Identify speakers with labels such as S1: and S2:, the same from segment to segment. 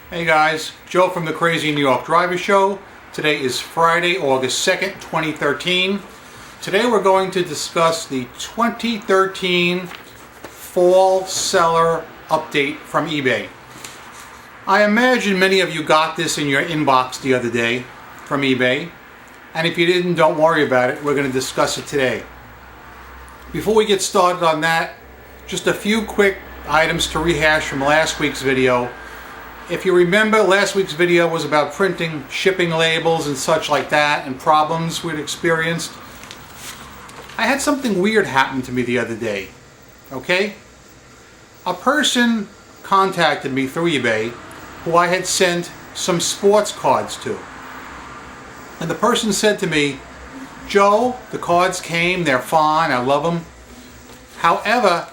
S1: Hey guys, Joe from the Crazy New York Driver Show. Today is Friday, August 2nd, 2013. Today we're going to discuss the 2013 Fall Seller Update from eBay. I imagine many of you got this in your inbox the other day from eBay. And if you didn't, don't worry about it. We're going to discuss it today. Before we get started on that, just a few quick items to rehash from last week's video. If you remember, last week's video was about printing shipping labels and such like that and problems we'd experienced. I had something weird happen to me the other day. Okay? A person contacted me through eBay who I had sent some sports cards to. And the person said to me, "Joe, the cards came, they're fine, I love them. However,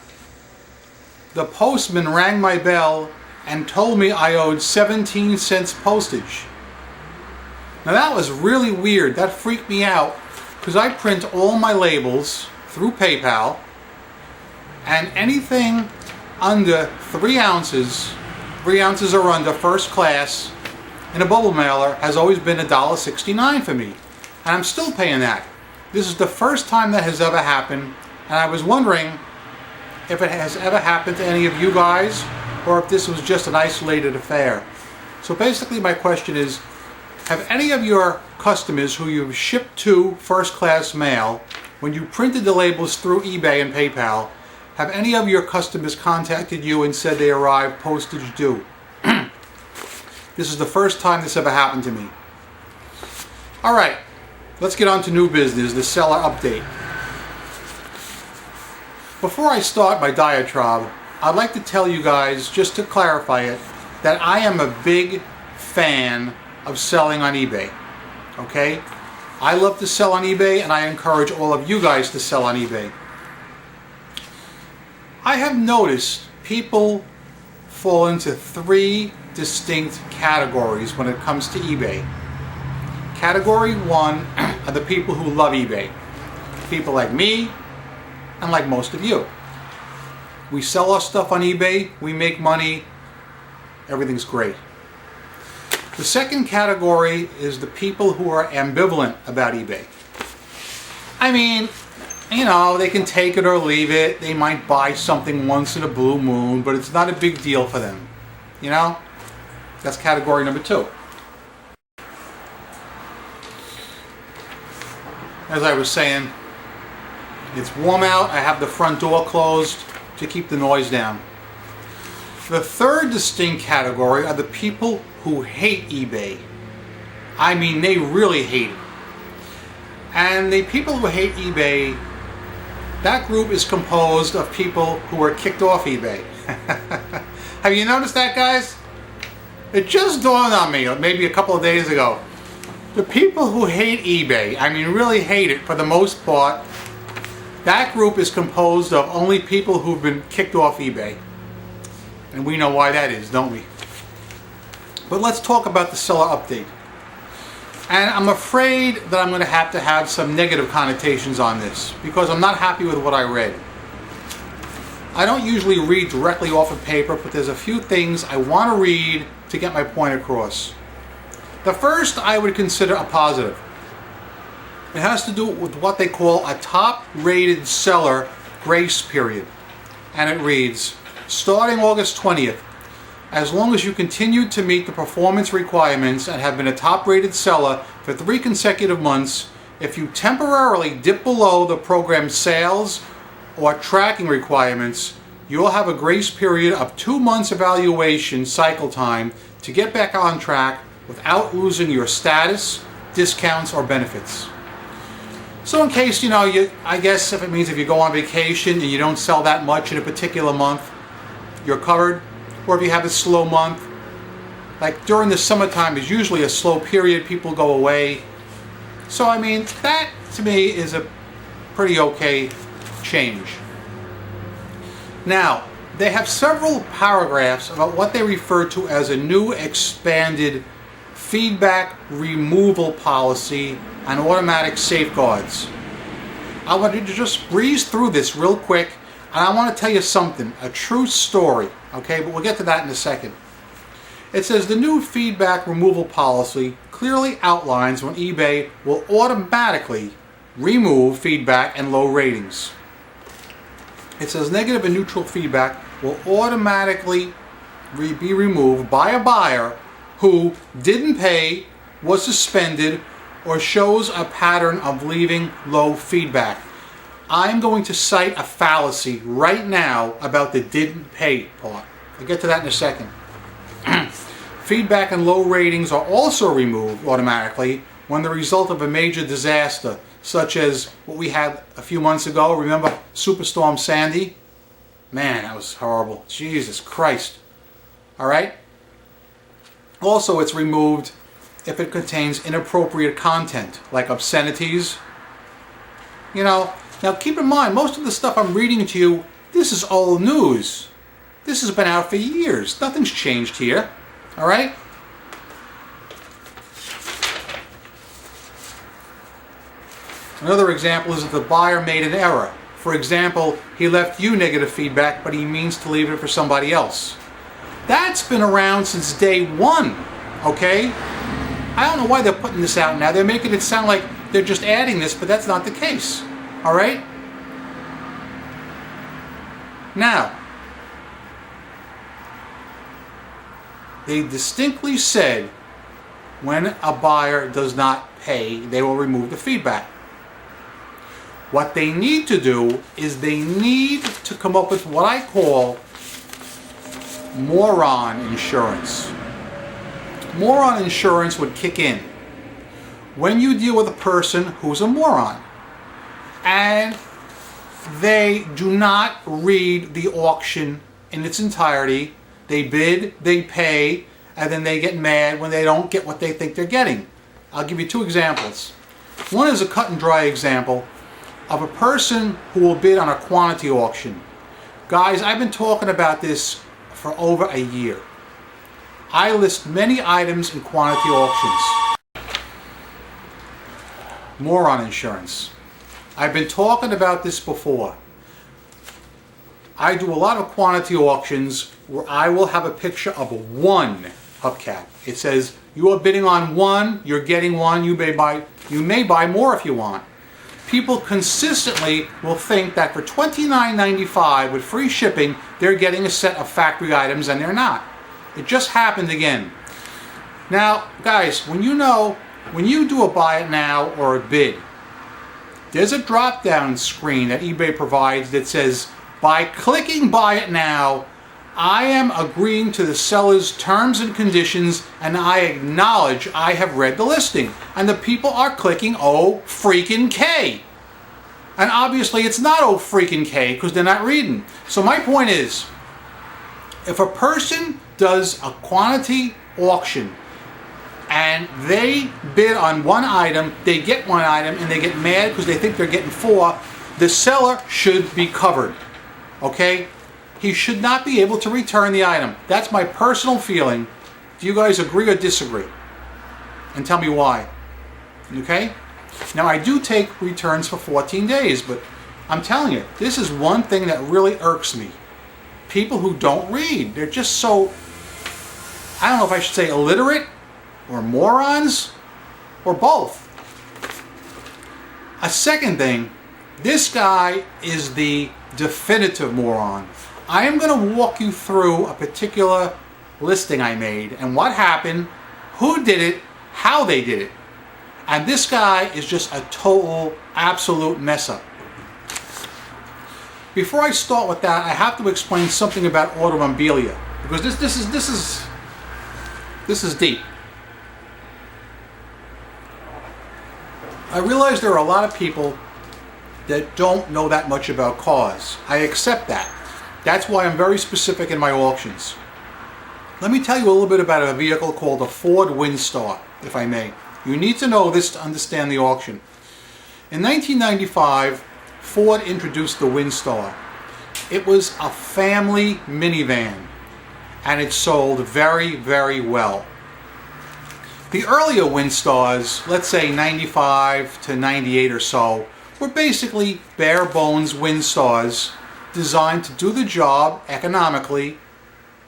S1: the postman rang my bell and told me I owed 17 cents postage." Now that was really weird. That freaked me out because I print all my labels through PayPal, and anything under 3 ounces or under first class in a bubble mailer has always been $1.69 for me. And I'm still paying that. This is the first time that has ever happened, and I was wondering if it has ever happened to any of you guys, or if this was just an isolated affair. So basically my question is, have any of your customers who you've shipped to first class mail, when you printed the labels through eBay and PayPal, have any of your customers contacted you and said they arrived postage due? This is the first time this ever happened to me. Alright, let's get on to new business, the seller update. Before I start my diatribe, I'd like to tell you guys, just to clarify it, that I am a big fan of selling on eBay. Okay? I love to sell on eBay, and I encourage all of you guys to sell on eBay. I have noticed people fall into 3 distinct categories when it comes to eBay. Category 1 are the people who love eBay. People like me and like most of you. We sell our stuff on eBay, we make money, everything's great. The second category is the people who are ambivalent about eBay. I mean, you know, they can take it or leave it. They might buy something once in a blue moon, but it's not a big deal for them. You know? That's category number 2. As I was saying, it's warm out. I have the front door closed to keep the noise down. The third distinct category are the people who hate eBay. I mean, they really hate it. And the people who hate eBay, that group is composed of people who were kicked off eBay. Have you noticed that, guys? It just dawned on me, maybe a couple of days ago. The people who hate eBay, I mean really hate it for the most part, that group is composed of only people who've been kicked off eBay. And we know why that is, don't we? But let's talk about the seller update. And I'm afraid that I'm going to have some negative connotations on this, because I'm not happy with what I read. I don't usually read directly off of paper, but there's a few things I want to read to get my point across. The first I would consider a positive. It has to do with what they call a top-rated seller grace period. And it reads, starting August 20th, as long as you continue to meet the performance requirements and have been a top-rated seller for 3 consecutive months, if you temporarily dip below the program's sales or tracking requirements, you will have a grace period of 2 months evaluation cycle time to get back on track without losing your status, discounts, or benefits. So in case, I guess if it means if you go on vacation and you don't sell that much in a particular month, you're covered. Or if you have a slow month, like during the summertime is usually a slow period, people go away. So I mean, that to me is a pretty okay change. Now, they have several paragraphs about what they refer to as a new expanded feedback removal policy and automatic safeguards. I want you to just breeze through this real quick, and I want to tell you something, a true story, okay? But we'll get to that in a second. It says the new feedback removal policy clearly outlines when eBay will automatically remove feedback and low ratings. It says negative and neutral feedback will automatically be removed by a buyer who didn't pay, was suspended, or shows a pattern of leaving low feedback. I'm going to cite a fallacy right now about the didn't pay part. I'll get to that in a second. Feedback and low ratings are also removed automatically when the result of a major disaster, such as what we had a few months ago. Remember Superstorm Sandy? Man, that was horrible. Jesus Christ. All right? Also, it's removed if it contains inappropriate content, like obscenities. You know, now keep in mind, most of the stuff I'm reading to you, this is old news. This has been out for years. Nothing's changed here. All right? Another example is if the buyer made an error. For example, he left you negative feedback, but he means to leave it for somebody else. That's been around since day one, okay? I don't know why they're putting this out now. They're making it sound like they're just adding this, but that's not the case. All right? Now, they distinctly said when a buyer does not pay, they will remove the feedback. What they need to do is they need to come up with what I call moron insurance. Moron insurance would kick in when you deal with a person who's a moron and they do not read the auction in its entirety. They bid, they pay, and then they get mad when they don't get what they think they're getting. I'll give you two examples. One is a cut and dry example of a person who will bid on a quantity auction. Guys, I've been talking about this for over a year. I list many items in quantity auctions. Moron insurance. I've been talking about this before. I do a lot of quantity auctions where I will have a picture of one hubcap. It says you are bidding on one, you're getting one, you may buy more if you want. People consistently will think that for $29.95 with free shipping, they're getting a set of factory items, and they're not. It just happened again. Now, guys, when you do a buy it now or a bid, there's a drop-down screen that eBay provides that says, by clicking buy it now, I am agreeing to the seller's terms and conditions, and I acknowledge I have read the listing. And the people are clicking oh freaking K. And obviously it's not oh freaking K because they're not reading. So my point is, if a person does a quantity auction and they bid on one item, they get one item, and they get mad because they think they're getting four, the seller should be covered. Okay? He should not be able to return the item. That's my personal feeling. Do you guys agree or disagree? And tell me why. Okay? Now, I do take returns for 14 days, but I'm telling you, this is one thing that really irks me. People who don't read. They're just so, I don't know if I should say illiterate, or morons, or both. A second thing, this guy is the definitive moron. I am going to walk you through a particular listing I made and what happened, who did it, how they did it. And this guy is just a total, absolute mess up. Before I start with that, I have to explain something about automobilia, because this is deep. I realize there are a lot of people that don't know that much about cars. I accept that. That's why I'm very specific in my auctions. Let me tell you a little bit about a vehicle called a Ford Windstar, if I may. You need to know this to understand the auction. In 1995, Ford introduced the Windstar. It was a family minivan, and it sold very, very well. The earlier Windstars, let's say 95 to 98 or so, were basically bare bones Windstars designed to do the job economically,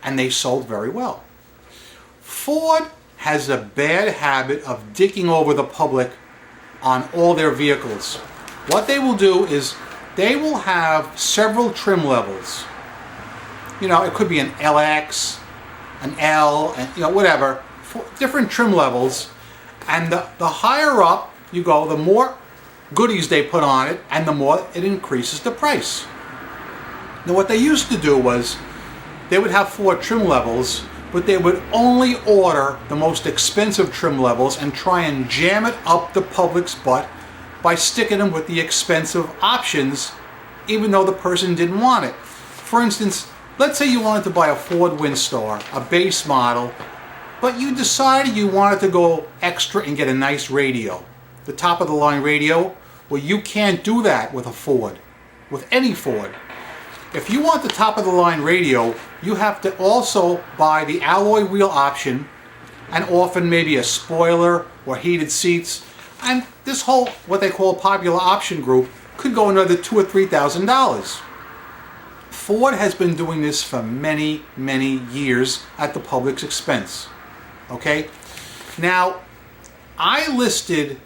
S1: and they sold very well. Ford has a bad habit of dicking over the public on all their vehicles. What they will do is they will have several trim levels. You know, it could be an LX, an L, and you know, whatever, different trim levels. And the higher up you go, the more goodies they put on it, and the more it increases the price. Now what they used to do was they would have 4 trim levels, but they would only order the most expensive trim levels and try and jam it up the public's butt by sticking them with the expensive options, even though the person didn't want it. For instance, let's say you wanted to buy a Ford Windstar, a base model, but you decided you wanted to go extra and get a nice radio. The top of the line radio, well, you can't do that with a Ford, with any Ford. If you want the top of the line radio, you have to also buy the alloy wheel option and often maybe a spoiler or heated seats. And this whole, what they call popular option group, could go another $2,000 or $3,000. Ford has been doing this for many, many years at the public's expense. Okay? Now, I listed,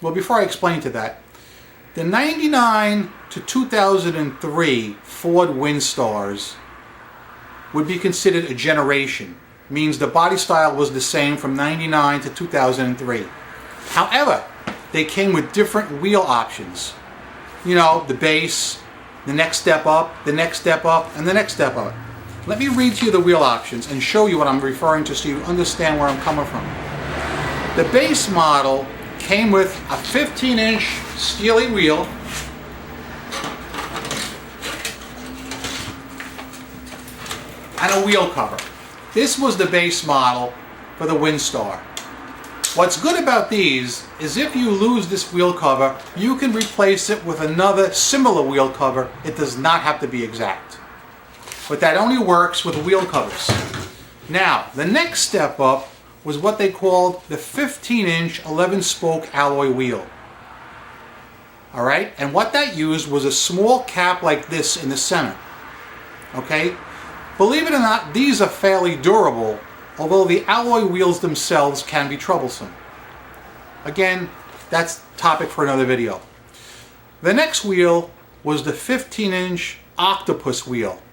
S1: well, before I explain to that, the 99 to 2003 Ford Windstars would be considered a generation. Means the body style was the same from 99 to 2003. However, they came with different wheel options. You know, the base, the next step up, the next step up, and the next step up. Let me read to you the wheel options and show you what I'm referring to so you understand where I'm coming from. The base model came with a 15-inch steely wheel, and a wheel cover. This was the base model for the Windstar. What's good about these is if you lose this wheel cover, you can replace it with another similar wheel cover. It does not have to be exact. But that only works with wheel covers. Now, the next step up was what they called the 15-inch 11-spoke alloy wheel. Alright, and what that used was a small cap like this in the center. Okay? Believe it or not, these are fairly durable, although the alloy wheels themselves can be troublesome. Again, that's topic for another video. The next wheel was the 15-inch octopus wheel,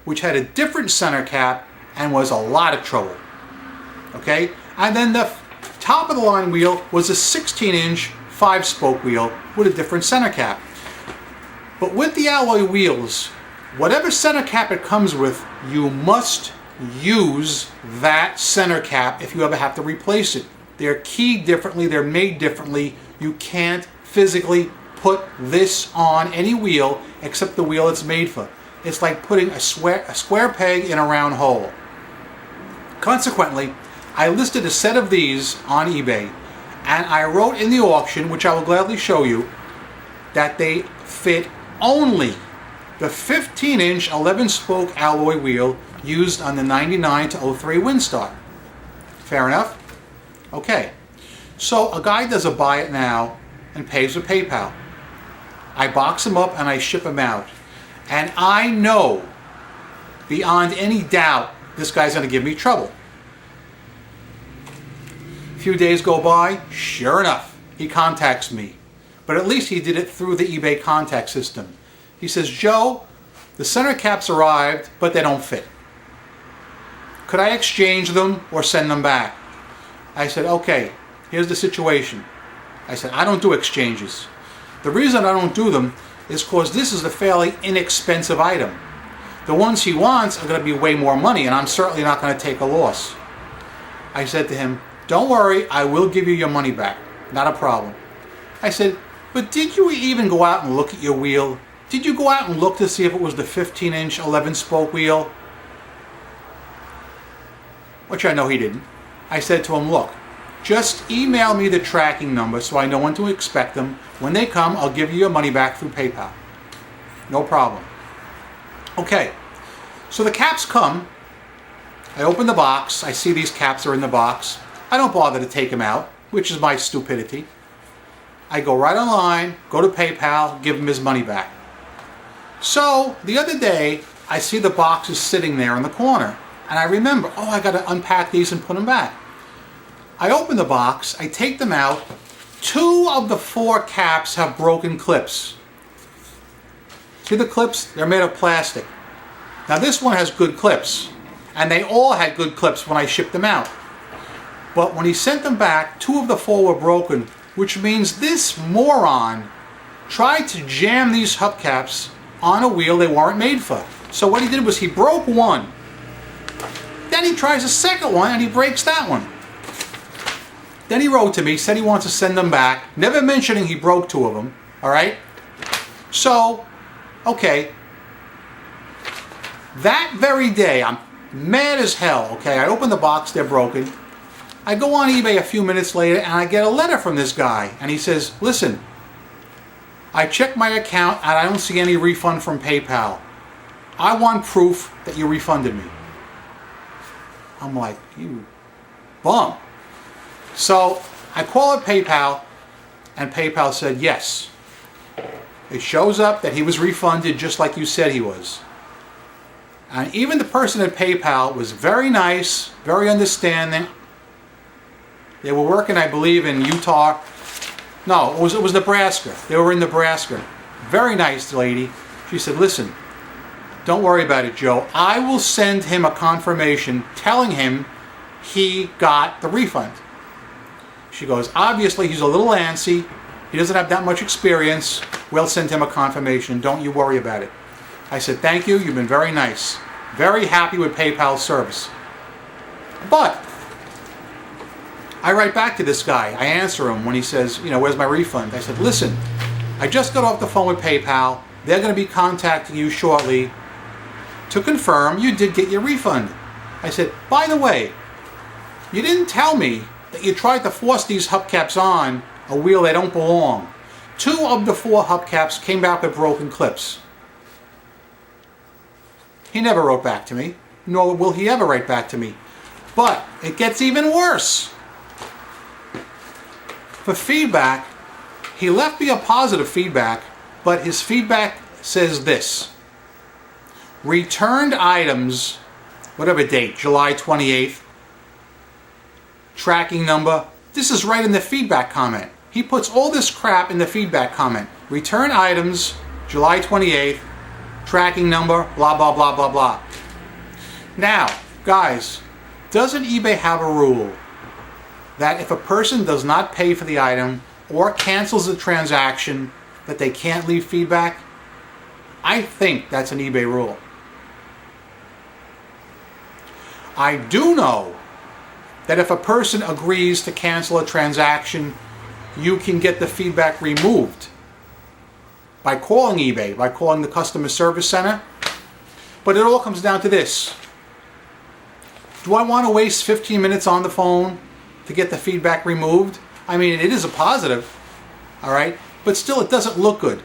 S1: which had a different center cap and was a lot of trouble. Okay? And then the top of the line wheel was a 16-inch 5-spoke wheel with a different center cap. But with the alloy wheels, whatever center cap it comes with, you must use that center cap if you ever have to replace it. They're keyed differently, they're made differently. You can't physically put this on any wheel except the wheel it's made for. It's like putting a square peg in a round hole. Consequently, I listed a set of these on eBay, and I wrote in the auction, which I will gladly show you, that they fit only the 15-inch 11-spoke alloy wheel used on the 99 to 03 Windstar. Fair enough? Okay. So a guy does a buy it now and pays with PayPal. I box them up and I ship them out. And I know, beyond any doubt, this guy's going to give me trouble. A few days go by, sure enough, he contacts me. But at least he did it through the eBay contact system. He says, Joe, the center caps arrived, but they don't fit. Could I exchange them or send them back? I said, okay, here's the situation. I said, I don't do exchanges. The reason I don't do them is because this is a fairly inexpensive item. The ones he wants are going to be way more money, and I'm certainly not going to take a loss. I said to him, don't worry, I will give you your money back. Not a problem. I said, but did you even go out and look at your wheel? Did you go out and look to see if it was the 15-inch 11-spoke wheel? Which I know he didn't. I said to him, look, just email me the tracking number so I know when to expect them. When they come, I'll give you your money back through PayPal. No problem. Okay, so the caps come. I open the box. I see these caps are in the box. I don't bother to take them out, which is my stupidity. I go right online, go to PayPal, give him his money back. So, the other day, I see the boxes sitting there in the corner. And I remember, oh, I got to unpack these and put them back. I open the box, I take them out. 2 of the 4 caps have broken clips. See the clips? They're made of plastic. Now this one has good clips. And they all had good clips when I shipped them out. But when he sent them back, 2 of the 4 were broken, which means this moron tried to jam these hubcaps on a wheel they weren't made for. So what he did was he broke one. Then he tries a second one and he breaks that one. Then he wrote to me, said he wants to send them back, never mentioning he broke 2 of them, all right? So, okay. That very day, I'm mad as hell, okay? I open the box, they're broken. I go on eBay a few minutes later and I get a letter from this guy. And he says, listen, I checked my account and I don't see any refund from PayPal. I want proof that you refunded me. I'm like, you bum. So I call up PayPal and PayPal said yes. It shows up that he was refunded just like you said he was. And even the person at PayPal was very nice, very understanding. They were working, I believe, in Utah. No, it was Nebraska. They were in Nebraska. Very nice lady. She said, listen, don't worry about it, Joe. I will send him a confirmation telling him he got the refund. She goes, obviously he's a little antsy. He doesn't have that much experience. We'll send him a confirmation. Don't you worry about it. I said, thank you. You've been very nice. Very happy with PayPal's service. But I write back to this guy. I answer him when he says, where's my refund? I said, listen, I just got off the phone with PayPal. They're going to be contacting you shortly to confirm you did get your refund. I said, by the way, you didn't tell me that you tried to force these hubcaps on a wheel they don't belong. 2 of the 4 hubcaps came back with broken clips. He never wrote back to me, nor will he ever write back to me. But it gets even worse. For feedback, he left me a positive feedback, but his feedback says this. Returned items, whatever date, July 28th, tracking number. This is right in the feedback comment. He puts all this crap in the feedback comment. Return items, July 28th, tracking number, blah, blah, blah, blah, blah. Now, guys, doesn't eBay have a rule that if a person does not pay for the item or cancels the transaction, that they can't leave feedback? I think that's an eBay rule. I do know that if a person agrees to cancel a transaction, you can get the feedback removed by calling eBay, by calling the customer service center. But it all comes down to this. Do I want to waste 15 minutes on the phone to get the feedback removed? I mean, it is a positive, all right? But still, it doesn't look good.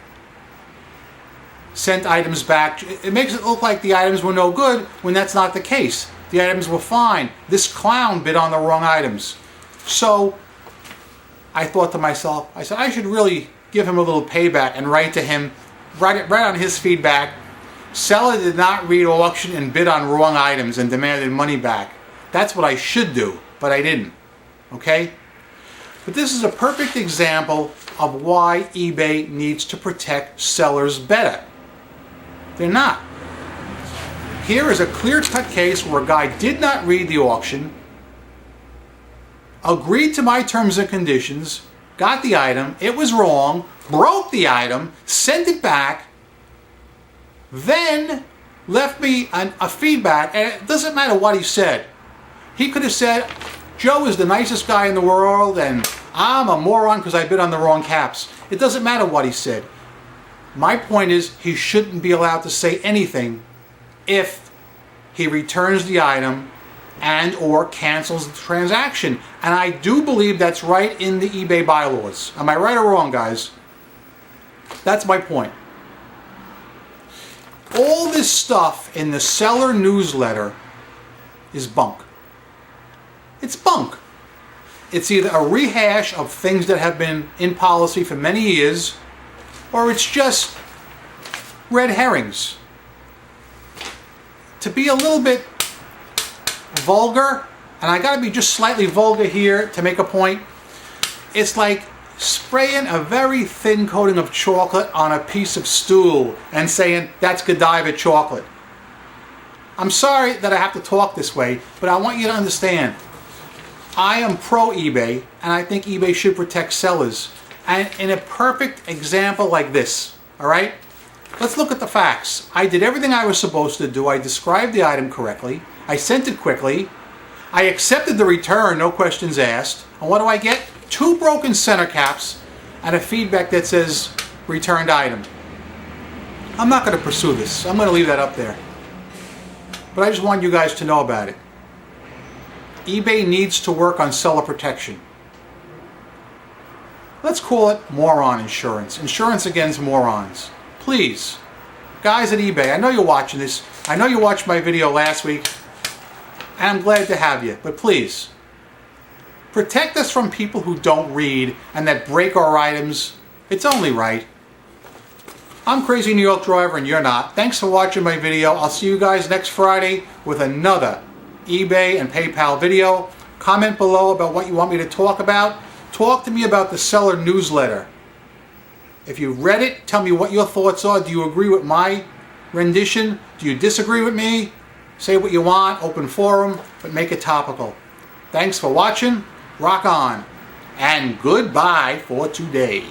S1: Sent items back. It makes it look like the items were no good when that's not the case. The items were fine. This clown bid on the wrong items. So I thought to myself, I said, I should really give him a little payback and write to him, right on his feedback. Seller did not read auction and bid on wrong items and demanded money back. That's what I should do, but I didn't. Okay? But this is a perfect example of why eBay needs to protect sellers better. They're not. Here is a clear-cut case where a guy did not read the auction, agreed to my terms and conditions, got the item, it was wrong, broke the item, sent it back, then left me a feedback, and it doesn't matter what he said. He could have said, Joe is the nicest guy in the world, and I'm a moron because I bid on the wrong caps. It doesn't matter what he said. My point is, he shouldn't be allowed to say anything if he returns the item and or cancels the transaction. And I do believe that's right in the eBay bylaws. Am I right or wrong, guys? That's my point. All this stuff in the seller newsletter is bunk. It's bunk. It's either a rehash of things that have been in policy for many years, or it's just red herrings. To be a little bit vulgar, and I gotta be just slightly vulgar here to make a point. It's like spraying a very thin coating of chocolate on a piece of stool and saying, that's Godiva chocolate. I'm sorry that I have to talk this way, but I want you to understand, I am pro eBay, and I think eBay should protect sellers. And in a perfect example like this, all right? Let's look at the facts. I did everything I was supposed to do. I described the item correctly. I sent it quickly. I accepted the return, no questions asked. And what do I get? 2 broken center caps and a feedback that says returned item. I'm not going to pursue this. I'm going to leave that up there. But I just want you guys to know about it. eBay needs to work on seller protection. Let's call it moron insurance. Insurance against morons. Please, guys at eBay, I know you're watching this. I know you watched my video last week, and I'm glad to have you. But please, protect us from people who don't read and that break our items. It's only right. I'm Crazy New York Driver, and you're not. Thanks for watching my video. I'll see you guys next Friday with another eBay and PayPal video. Comment below about what you want me to talk about. Talk to me about the seller newsletter. If you read it, tell me what your thoughts are. Do you agree with my rendition? Do you disagree with me? Say what you want, open forum, but make it topical. Thanks for watching. Rock on. And goodbye for today.